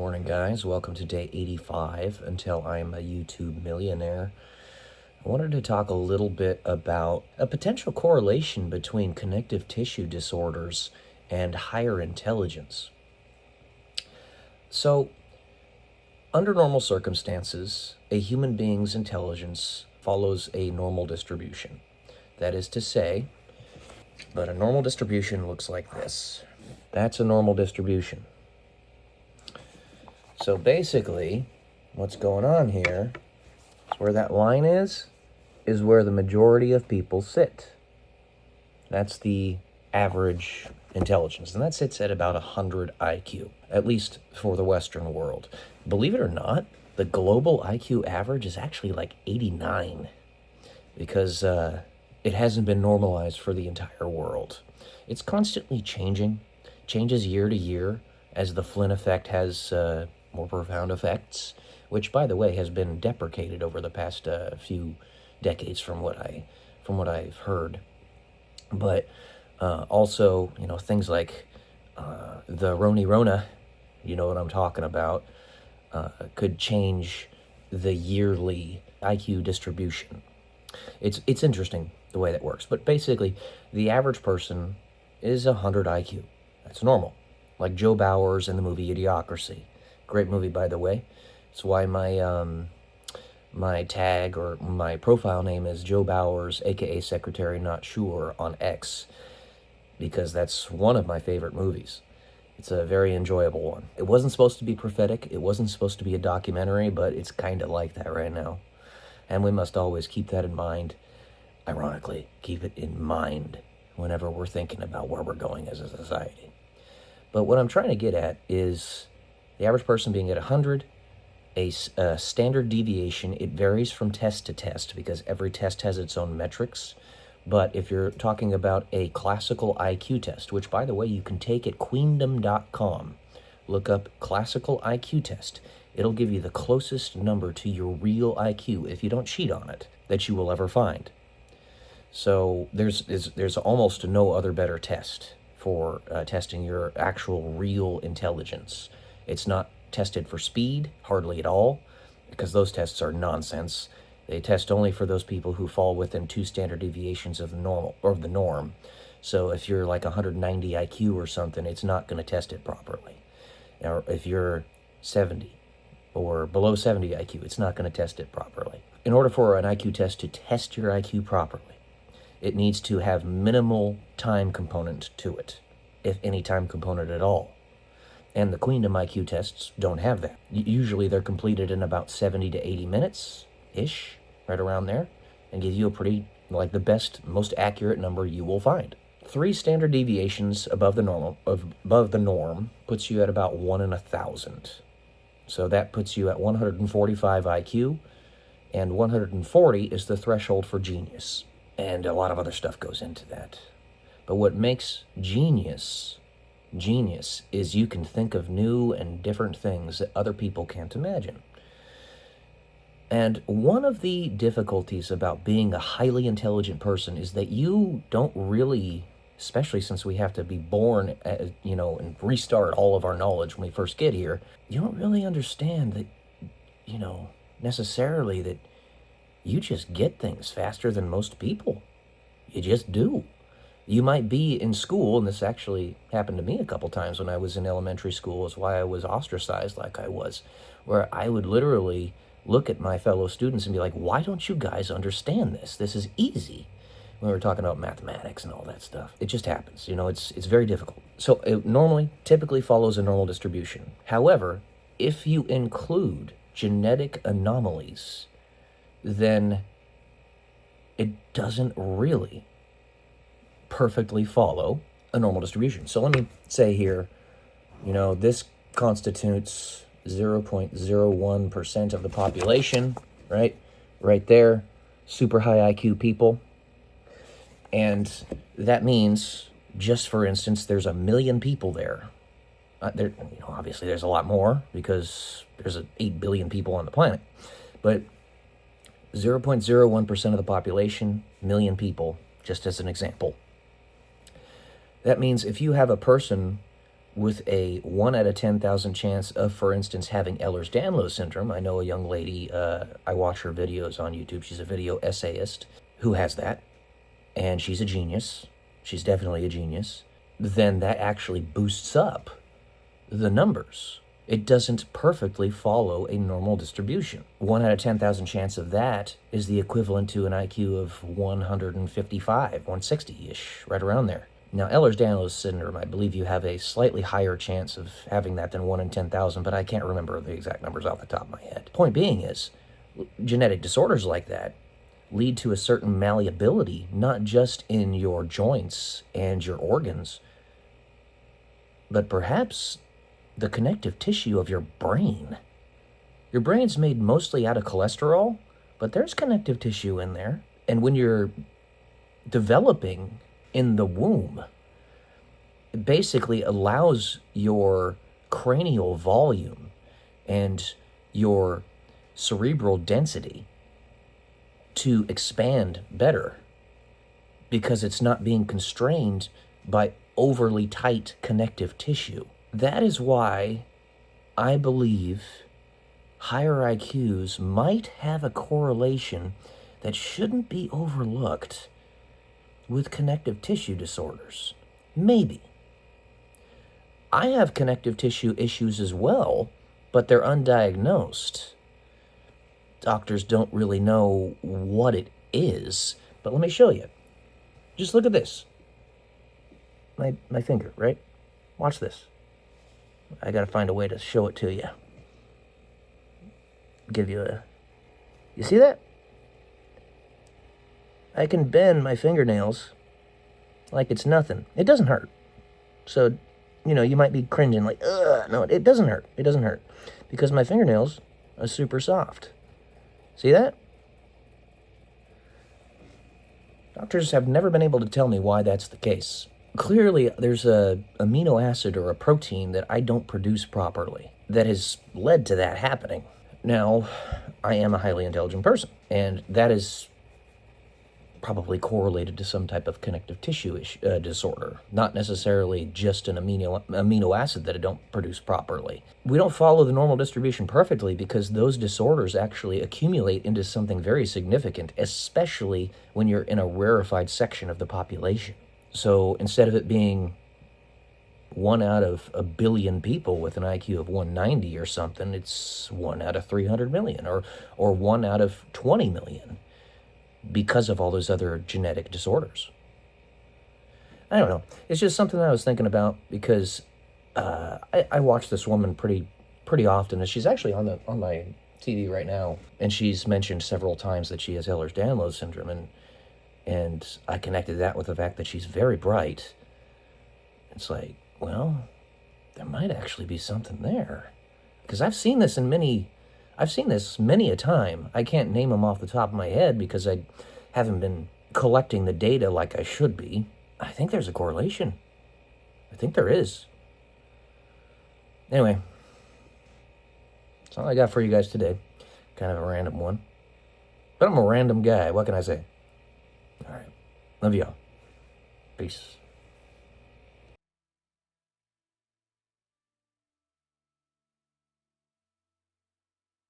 Morning, guys. Welcome to day 85 until I'm a YouTube millionaire. I wanted to talk a little bit about a potential correlation between connective tissue disorders and higher intelligence. So, under normal circumstances, a human being's intelligence follows a normal distribution. That is to say, but a normal distribution looks like this. That's a normal distribution. So basically, what's going on here is where that line is where the majority of people sit. That's the average intelligence, and that sits at about 100 IQ, at least for the Western world. Believe it or not, the global IQ average is actually like 89, because it hasn't been normalized for the entire world. It's constantly changing, changes year to year, as the Flynn effect has more profound effects, which, by the way, has been deprecated over the past few decades from what I've heard. But also, things like the Rona, you know what I'm talking about, could change the yearly IQ distribution. It's interesting the way that works. But basically, the average person is 100 IQ. That's normal. Like Joe Bowers in the movie Idiocracy. Great movie, by the way. That's why my tag or my profile name is Joe Bowers, aka Secretary Not Sure, on X, because that's one of my favorite movies. It's a very enjoyable one. It wasn't supposed to be prophetic. It wasn't supposed to be a documentary, but it's kind of like that right now. And we must always keep that in mind. Ironically, keep it in mind whenever we're thinking about where we're going as a society. But what I'm trying to get at is the average person being at 100, a standard deviation. It varies from test to test because every test has its own metrics. But if you're talking about a classical IQ test, which, by the way, you can take at queendom.com, look up classical IQ test. It'll give you the closest number to your real IQ, if you don't cheat on it, that you will ever find. So there's almost no other better test for testing your actual real intelligence. It's not tested for speed, hardly at all, because those tests are nonsense. They test only for those people who fall within 2 standard deviations of the norm. So if you're like 190 IQ or something, it's not going to test it properly. Or if you're 70 or below 70 IQ, it's not going to test it properly. In order for an IQ test to test your IQ properly, it needs to have minimal time component to it, if any time component at all. And the Queendom IQ tests don't have that. Usually they're completed in about 70 to 80 minutes-ish, right around there, and give you a pretty, like, the best, most accurate number you will find. 3 standard deviations above the norm puts you at about 1 in 1,000. So that puts you at 145 IQ, and 140 is the threshold for genius. And a lot of other stuff goes into that. But what makes genius is you can think of new and different things that other people can't imagine. And one of the difficulties about being a highly intelligent person is that you don't really, especially since we have to be born, and restart all of our knowledge when we first get here, you don't really understand that, necessarily that you just get things faster than most people. You just do. You might be in school, and this actually happened to me a couple times when I was in elementary school, is why I was ostracized like I was, where I would literally look at my fellow students and be like, why don't you guys understand this? This is easy. When we were talking about mathematics and all that stuff. It just happens. It's very difficult. So it typically follows a normal distribution. However, if you include genetic anomalies, then it doesn't really perfectly follow a normal distribution. So let me say here, this constitutes 0.01% of the population, right? Right there, super high IQ people. And that means, just for instance, there's 1 million people there. Obviously there's a lot more because there's 8 billion people on the planet. But 0.01% of the population, 1 million people, just as an example. That means if you have a person with a 1 out of 10,000 chance of, for instance, having Ehlers-Danlos syndrome. I know a young lady, I watch her videos on YouTube. She's a video essayist who has that, and she's a genius. She's definitely a genius. Then that actually boosts up the numbers. It doesn't perfectly follow a normal distribution. 1 out of 10,000 chance of that is the equivalent to an IQ of 155, 160-ish, right around there. Now, Ehlers-Danlos syndrome, I believe you have a slightly higher chance of having that than 1 in 10,000, but I can't remember the exact numbers off the top of my head. Point being is, genetic disorders like that lead to a certain malleability, not just in your joints and your organs, but perhaps the connective tissue of your brain. Your brain's made mostly out of cholesterol, but there's connective tissue in there. And when you're developing in the womb, it basically allows your cranial volume and your cerebral density to expand better because it's not being constrained by overly tight connective tissue. That is why I believe higher IQs might have a correlation that shouldn't be overlooked with connective tissue disorders. Maybe. I have connective tissue issues as well, but they're undiagnosed. Doctors don't really know what it is, but let me show you. Just look at this. My finger, right? Watch this. I gotta find a way to show it to you. Give you a... You see that? I can bend my fingernails like it's nothing. It doesn't hurt. So, you might be cringing like, ugh. No, it doesn't hurt. It doesn't hurt. Because my fingernails are super soft. See that? Doctors have never been able to tell me why that's the case. Clearly, there's a amino acid or a protein that I don't produce properly that has led to that happening. Now, I am a highly intelligent person, and that is probably correlated to some type of connective tissue disorder, not necessarily just an amino acid that I don't produce properly. We don't follow the normal distribution perfectly because those disorders actually accumulate into something very significant, especially when you're in a rarefied section of the population. So instead of it being 1 out of a billion people with an IQ of 190 or something, it's 1 out of 300 million or 1 out of 20 million because of all those other genetic disorders. I don't know. It's just something that I was thinking about because I watch this woman pretty often, and she's actually on my TV right now, and she's mentioned several times that she has Ehlers-Danlos syndrome, and I connected that with the fact that she's very bright. It's like, well, there might actually be something there. Because I've seen this many a time. I can't name them off the top of my head because I haven't been collecting the data like I should be. I think there's a correlation. I think there is. Anyway, that's all I got for you guys today. Kind of a random one. But I'm a random guy. What can I say? All right. Love y'all. Peace.